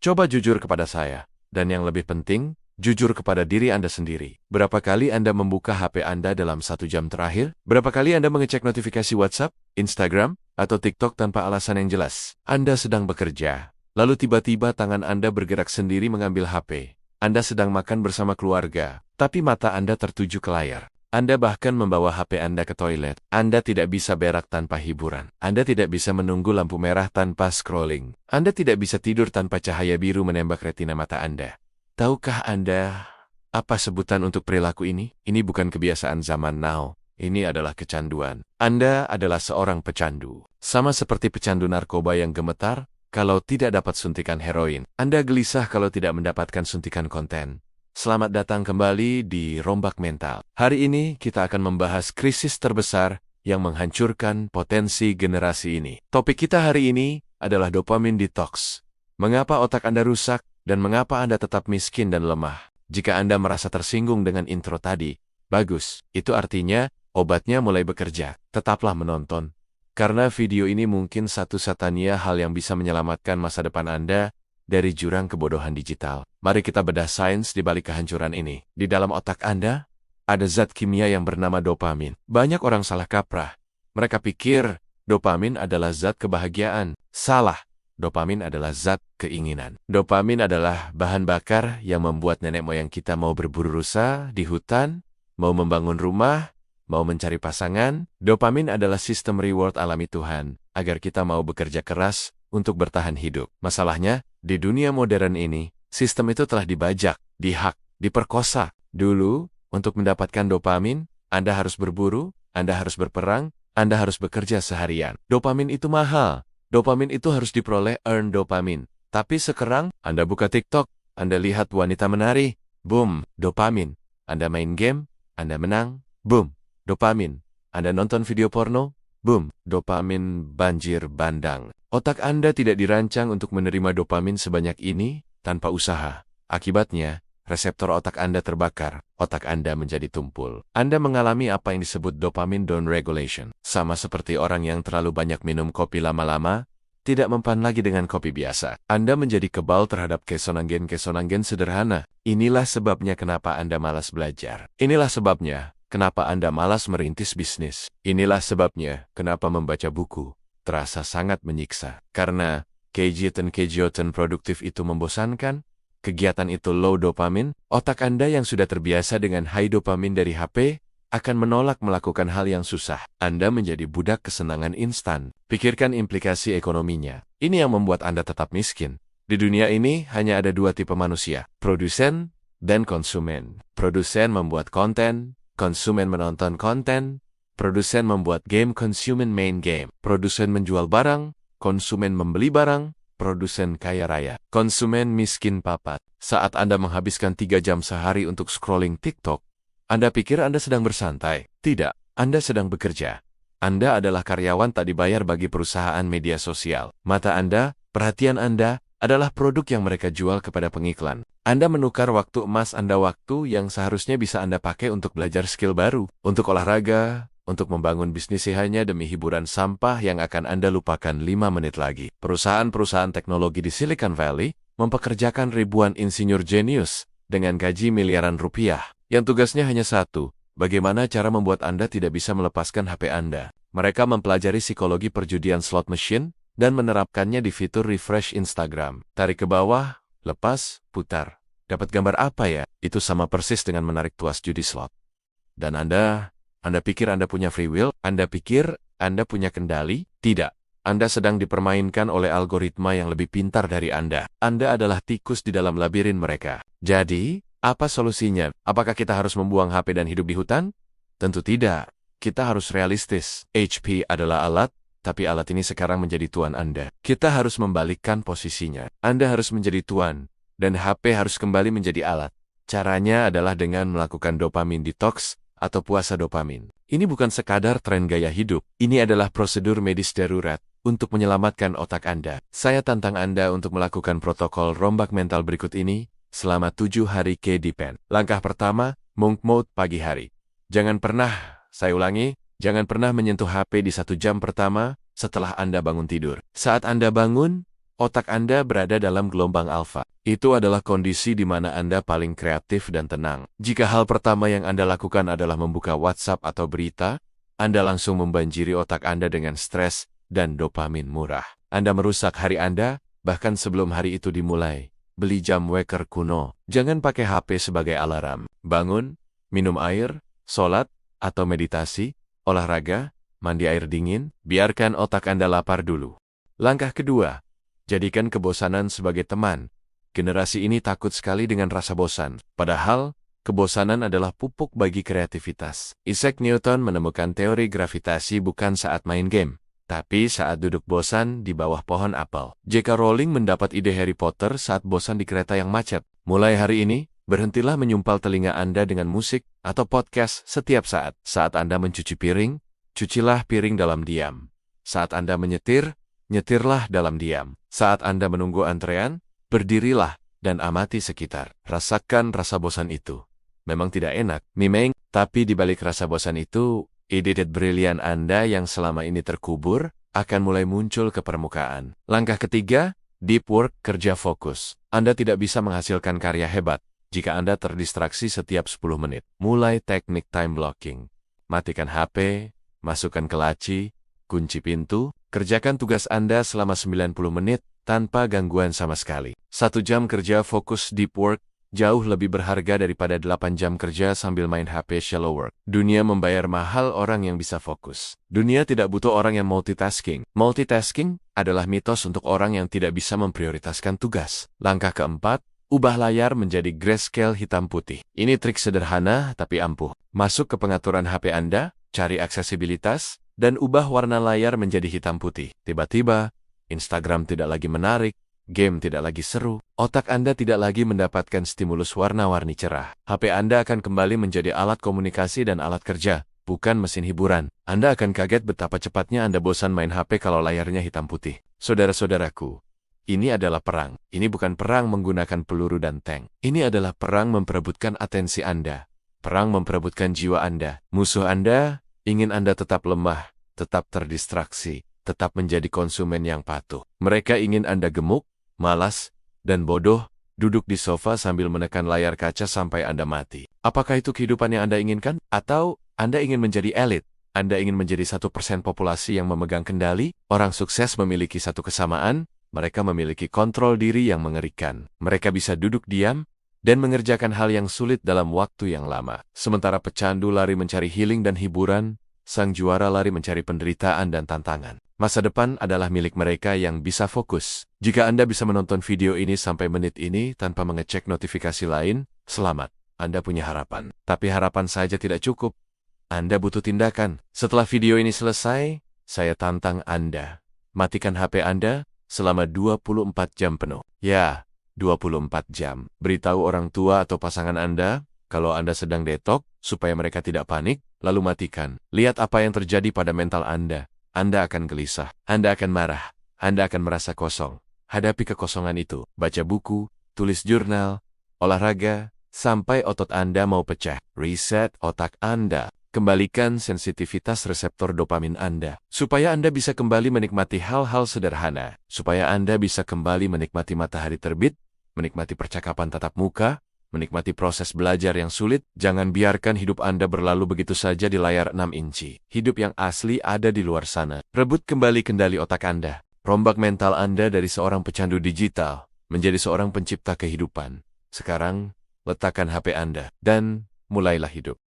Coba jujur kepada saya. Dan yang lebih penting, jujur kepada diri Anda sendiri. Berapa kali Anda membuka HP Anda dalam 1 jam terakhir? Berapa kali Anda mengecek notifikasi WhatsApp, Instagram, atau TikTok tanpa alasan yang jelas? Anda sedang bekerja. Lalu tiba-tiba tangan Anda bergerak sendiri mengambil HP. Anda sedang makan bersama keluarga, tapi mata Anda tertuju ke layar. Anda bahkan membawa HP Anda ke toilet. Anda tidak bisa berak tanpa hiburan. Anda tidak bisa menunggu lampu merah tanpa scrolling. Anda tidak bisa tidur tanpa cahaya biru menembak retina mata Anda. Tahukah Anda apa sebutan untuk perilaku ini? Ini bukan kebiasaan zaman now. Ini adalah kecanduan. Anda adalah seorang pecandu. Sama seperti pecandu narkoba yang gemetar kalau tidak dapat suntikan heroin. Anda gelisah kalau tidak mendapatkan suntikan konten. Selamat datang kembali di Rombak Mental. Hari ini kita akan membahas krisis terbesar yang menghancurkan potensi generasi ini. Topik kita hari ini adalah dopamin detox. Mengapa otak Anda rusak dan mengapa Anda tetap miskin dan lemah? Jika Anda merasa tersinggung dengan intro tadi, bagus. Itu artinya obatnya mulai bekerja. Tetaplah menonton. Karena video ini mungkin satu-satunya hal yang bisa menyelamatkan masa depan Anda dari jurang kebodohan digital. Mari kita bedah sains di balik kehancuran ini. Di dalam otak Anda, ada zat kimia yang bernama dopamin. Banyak orang salah kaprah. Mereka pikir dopamin adalah zat kebahagiaan. Salah. Dopamin adalah zat keinginan. Dopamin adalah bahan bakar yang membuat nenek moyang kita mau berburu rusa di hutan, mau membangun rumah, mau mencari pasangan. Dopamin adalah sistem reward alami Tuhan, agar kita mau bekerja keras untuk bertahan hidup. Masalahnya, di dunia modern ini, sistem itu telah dibajak, dihak, diperkosa. Dulu, untuk mendapatkan dopamin, Anda harus berburu, Anda harus berperang, Anda harus bekerja seharian. Dopamin itu mahal. Dopamin itu harus diperoleh earn dopamin. Tapi sekarang, Anda buka TikTok, Anda lihat wanita menari, boom, dopamin. Anda main game, Anda menang, boom, dopamin. Anda nonton video porno, boom, dopamin banjir bandang. Otak Anda tidak dirancang untuk menerima dopamin sebanyak ini tanpa usaha. Akibatnya, reseptor otak Anda terbakar, otak Anda menjadi tumpul. Anda mengalami apa yang disebut dopamine downregulation. Sama seperti orang yang terlalu banyak minum kopi lama-lama, tidak mempan lagi dengan kopi biasa. Anda menjadi kebal terhadap kesonangen-kesonangen sederhana. Inilah sebabnya kenapa Anda malas belajar. Inilah sebabnya kenapa Anda malas merintis bisnis. Inilah sebabnya kenapa membaca buku terasa sangat menyiksa. Karena kegiatan produktif itu membosankan, kegiatan itu low dopamin, otak Anda yang sudah terbiasa dengan high dopamin dari HP akan menolak melakukan hal yang susah. Anda menjadi budak kesenangan instan. Pikirkan implikasi ekonominya. Ini yang membuat Anda tetap miskin. Di dunia ini hanya ada 2 tipe manusia, produsen dan konsumen. Produsen membuat konten, konsumen menonton konten. Produsen membuat game, konsumen main game. Produsen menjual barang, konsumen membeli barang. Produsen kaya raya, konsumen miskin papat. Saat Anda menghabiskan 3 jam sehari untuk scrolling TikTok, Anda pikir Anda sedang bersantai. Tidak, Anda sedang bekerja. Anda adalah karyawan tak dibayar bagi perusahaan media sosial. Mata Anda, perhatian Anda, adalah produk yang mereka jual kepada pengiklan. Anda menukar waktu emas Anda, waktu yang seharusnya bisa Anda pakai untuk belajar skill baru, untuk olahraga, untuk membangun bisnis hanya demi hiburan sampah yang akan Anda lupakan 5 menit lagi. Perusahaan-perusahaan teknologi di Silicon Valley mempekerjakan ribuan insinyur jenius dengan gaji miliaran rupiah, yang tugasnya hanya satu, bagaimana cara membuat Anda tidak bisa melepaskan HP Anda. Mereka mempelajari psikologi perjudian slot machine dan menerapkannya di fitur refresh Instagram. Tarik ke bawah, lepas, putar. Dapat gambar apa ya? Itu sama persis dengan menarik tuas judi slot. Dan Anda pikir Anda punya free will? Anda pikir Anda punya kendali? Tidak. Anda sedang dipermainkan oleh algoritma yang lebih pintar dari Anda. Anda adalah tikus di dalam labirin mereka. Jadi, apa solusinya? Apakah kita harus membuang HP dan hidup di hutan? Tentu tidak. Kita harus realistis. HP adalah alat, tapi alat ini sekarang menjadi tuan Anda. Kita harus membalikkan posisinya. Anda harus menjadi tuan, dan HP harus kembali menjadi alat. Caranya adalah dengan melakukan dopamin detox, atau puasa dopamin. Ini bukan sekadar tren gaya hidup, ini adalah prosedur medis darurat untuk menyelamatkan otak Anda. Saya tantang Anda untuk melakukan protokol rombak mental berikut ini selama 7 hari KDPEN. Langkah pertama, monk mode pagi hari. Jangan pernah, saya ulangi, jangan pernah menyentuh HP di 1 jam pertama setelah Anda bangun tidur. Saat Anda bangun, otak Anda berada dalam gelombang alfa. Itu adalah kondisi di mana Anda paling kreatif dan tenang. Jika hal pertama yang Anda lakukan adalah membuka WhatsApp atau berita, Anda langsung membanjiri otak Anda dengan stres dan dopamin murah. Anda merusak hari Anda, bahkan sebelum hari itu dimulai. Beli jam wecker kuno. Jangan pakai HP sebagai alarm. Bangun, minum air, sholat, atau meditasi, olahraga, mandi air dingin, biarkan otak Anda lapar dulu. Langkah kedua, jadikan kebosanan sebagai teman. Generasi ini takut sekali dengan rasa bosan. Padahal, kebosanan adalah pupuk bagi kreativitas. Isaac Newton menemukan teori gravitasi bukan saat main game, tapi saat duduk bosan di bawah pohon apel. J.K. Rowling mendapat ide Harry Potter saat bosan di kereta yang macet. Mulai hari ini, berhentilah menyumpal telinga Anda dengan musik atau podcast setiap saat. Saat Anda mencuci piring, cucilah piring dalam diam. Saat Anda menyetir, nyetirlah dalam diam. Saat Anda menunggu antrean, berdirilah dan amati sekitar. Rasakan rasa bosan itu. Memang tidak enak, mimeng, tapi di balik rasa bosan itu, ide brilian Anda yang selama ini terkubur akan mulai muncul ke permukaan. Langkah ketiga, deep work, kerja fokus. Anda tidak bisa menghasilkan karya hebat jika Anda terdistraksi setiap 10 menit. Mulai teknik time blocking. Matikan HP, masukkan ke laci, kunci pintu, kerjakan tugas Anda selama 90 menit tanpa gangguan sama sekali. 1 jam kerja fokus deep work jauh lebih berharga daripada 8 jam kerja sambil main HP shallow work. Dunia membayar mahal orang yang bisa fokus. Dunia tidak butuh orang yang multitasking. Multitasking adalah mitos untuk orang yang tidak bisa memprioritaskan tugas. Langkah keempat, ubah layar menjadi grayscale hitam putih. Ini trik sederhana tapi ampuh. Masuk ke pengaturan HP Anda, cari aksesibilitas, dan ubah warna layar menjadi hitam putih. Tiba-tiba, Instagram tidak lagi menarik, game tidak lagi seru, otak Anda tidak lagi mendapatkan stimulus warna-warni cerah. HP Anda akan kembali menjadi alat komunikasi dan alat kerja, bukan mesin hiburan. Anda akan kaget betapa cepatnya Anda bosan main HP kalau layarnya hitam putih. Saudara-saudaraku, ini adalah perang. Ini bukan perang menggunakan peluru dan tank. Ini adalah perang memperebutkan atensi Anda. Perang memperebutkan jiwa Anda. Musuh Anda ingin Anda tetap lemah, tetap terdistraksi, tetap menjadi konsumen yang patuh. Mereka ingin Anda gemuk, malas, dan bodoh, duduk di sofa sambil menekan layar kaca sampai Anda mati. Apakah itu kehidupan yang Anda inginkan? Atau Anda ingin menjadi elit? Anda ingin menjadi 1% populasi yang memegang kendali? Orang sukses memiliki satu kesamaan, mereka memiliki kontrol diri yang mengerikan. Mereka bisa duduk diam dan mengerjakan hal yang sulit dalam waktu yang lama. Sementara pecandu lari mencari healing dan hiburan, sang juara lari mencari penderitaan dan tantangan. Masa depan adalah milik mereka yang bisa fokus. Jika Anda bisa menonton video ini sampai menit ini tanpa mengecek notifikasi lain, selamat. Anda punya harapan. Tapi harapan saja tidak cukup. Anda butuh tindakan. Setelah video ini selesai, saya tantang Anda. Matikan HP Anda selama 24 jam penuh. Ya, 24 jam. Beritahu orang tua atau pasangan Anda kalau Anda sedang detok, supaya mereka tidak panik, lalu matikan. Lihat apa yang terjadi pada mental Anda. Anda akan gelisah, Anda akan marah, Anda akan merasa kosong. Hadapi kekosongan itu. Baca buku, tulis jurnal, olahraga, sampai otot Anda mau pecah. Reset otak Anda. Kembalikan sensitivitas reseptor dopamin Anda. Supaya Anda bisa kembali menikmati hal-hal sederhana. Supaya Anda bisa kembali menikmati matahari terbit, menikmati percakapan tatap muka, menikmati proses belajar yang sulit. Jangan biarkan hidup Anda berlalu begitu saja di layar 6 inci. Hidup yang asli ada di luar sana. Rebut kembali kendali otak Anda. Rombak mental Anda dari seorang pecandu digital menjadi seorang pencipta kehidupan. Sekarang, letakkan HP Anda dan mulailah hidup.